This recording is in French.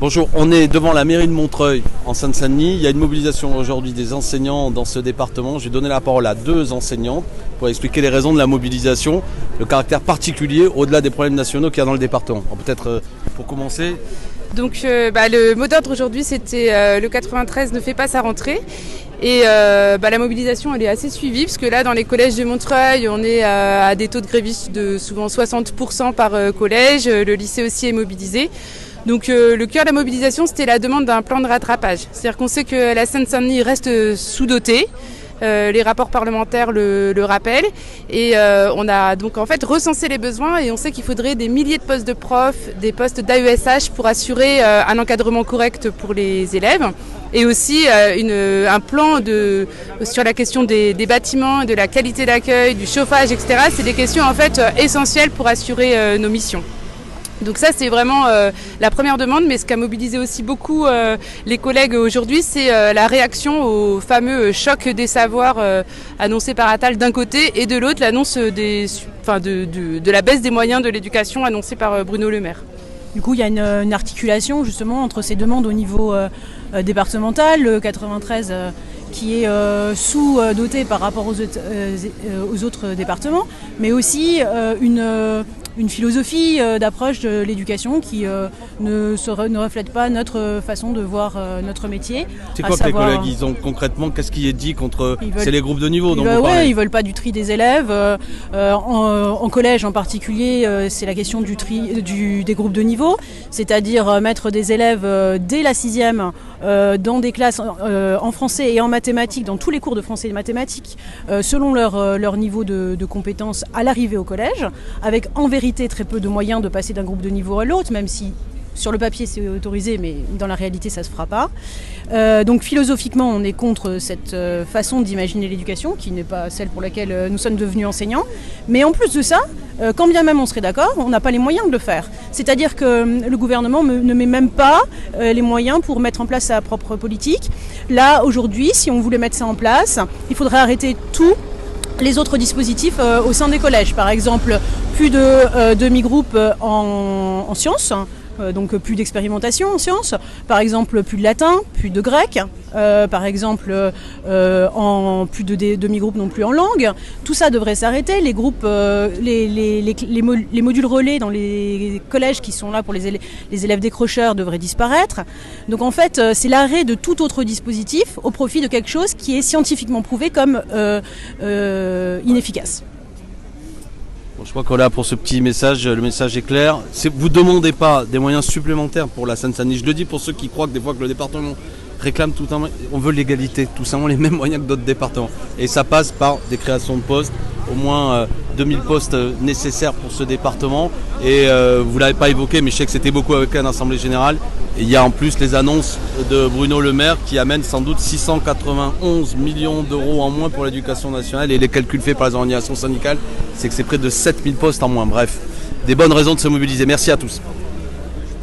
Bonjour, on est devant la mairie de Montreuil en Seine-Saint-Denis. Il y a une mobilisation aujourd'hui des enseignants dans ce département. Je vais donner la parole à deux enseignantes pour expliquer les raisons de la mobilisation, le caractère particulier au-delà des problèmes nationaux qu'il y a dans le département. Peut-être pour commencer. Donc le mot d'ordre aujourd'hui c'était le 93 ne fait pas sa rentrée. Et la mobilisation elle est assez suivie parce que là dans les collèges de Montreuil on est à des taux de grévistes de souvent 60% par collège. Le lycée aussi est mobilisé. Donc le cœur de la mobilisation c'était la demande d'un plan de rattrapage. C'est-à-dire qu'on sait que la Seine-Saint-Denis reste sous-dotée. Les rapports parlementaires le rappellent et on a donc en fait recensé les besoins et on sait qu'il faudrait des milliers de postes de profs, des postes d'AESH pour assurer un encadrement correct pour les élèves et aussi un plan sur la question des bâtiments, de la qualité d'accueil, du chauffage, etc. C'est des questions en fait essentielles pour assurer nos missions. Donc ça c'est vraiment la première demande, mais ce qui a mobilisé aussi beaucoup les collègues aujourd'hui, c'est la réaction au fameux choc des savoirs annoncé par Attal d'un côté et de l'autre l'annonce de la baisse des moyens de l'éducation annoncée par Bruno Le Maire. Du coup il y a une articulation justement entre ces demandes au niveau départemental, le 93 qui est sous-doté par rapport aux autres départements, mais aussi une philosophie d'approche de l'éducation qui ne reflète pas notre façon de voir notre métier. C'est quoi que les collègues ils ont concrètement, qu'est-ce qui est dit contre c'est les groupes de niveau dont vous parlez? Ils veulent pas du tri des élèves. En collège en particulier, c'est la question du tri des groupes de niveau, c'est-à-dire mettre des élèves dès la 6e dans des classes en français et en mathématiques, dans tous les cours de français et de mathématiques, selon leur niveau de compétences à l'arrivée au collège, avec en vérité très peu de moyens de passer d'un groupe de niveau à l'autre, même si sur le papier c'est autorisé, mais dans la réalité ça se fera pas. Donc philosophiquement on est contre cette façon d'imaginer l'éducation, qui n'est pas celle pour laquelle nous sommes devenus enseignants. Mais en plus de ça, quand bien même on serait d'accord, on n'a pas les moyens de le faire. C'est-à-dire que le gouvernement ne met même pas les moyens pour mettre en place sa propre politique. Là aujourd'hui, si on voulait mettre ça en place, il faudrait arrêter tout les autres dispositifs au sein des collèges. Par exemple, plus de demi-groupes en sciences, donc plus d'expérimentation en sciences. Par exemple, plus de latin, plus de grec. Par exemple, plus de demi-groupes non plus en langue. Tout ça devrait s'arrêter. Les groupes, les modules relais dans les collèges qui sont là pour les élèves décrocheurs devraient disparaître. Donc en fait, c'est l'arrêt de tout autre dispositif au profit de quelque chose qui est scientifiquement prouvé comme inefficace. Bon, je crois qu'on est là pour ce petit message, le message est clair. Vous ne demandez pas des moyens supplémentaires pour la Seine-Saint-Denis. Je le dis pour ceux qui croient que des fois que le département réclame tout le temps, on veut l'égalité, tout simplement les mêmes moyens que d'autres départements. Et ça passe par des créations de postes, au moins 2000 postes nécessaires pour ce département. Et vous ne l'avez pas évoqué, mais je sais que c'était beaucoup avec une assemblée générale. Et il y a en plus les annonces de Bruno Le Maire qui amènent sans doute 691 millions d'euros en moins pour l'éducation nationale. Et les calculs faits par les organisations syndicales, c'est que c'est près de 7000 postes en moins. Bref, des bonnes raisons de se mobiliser. Merci à tous.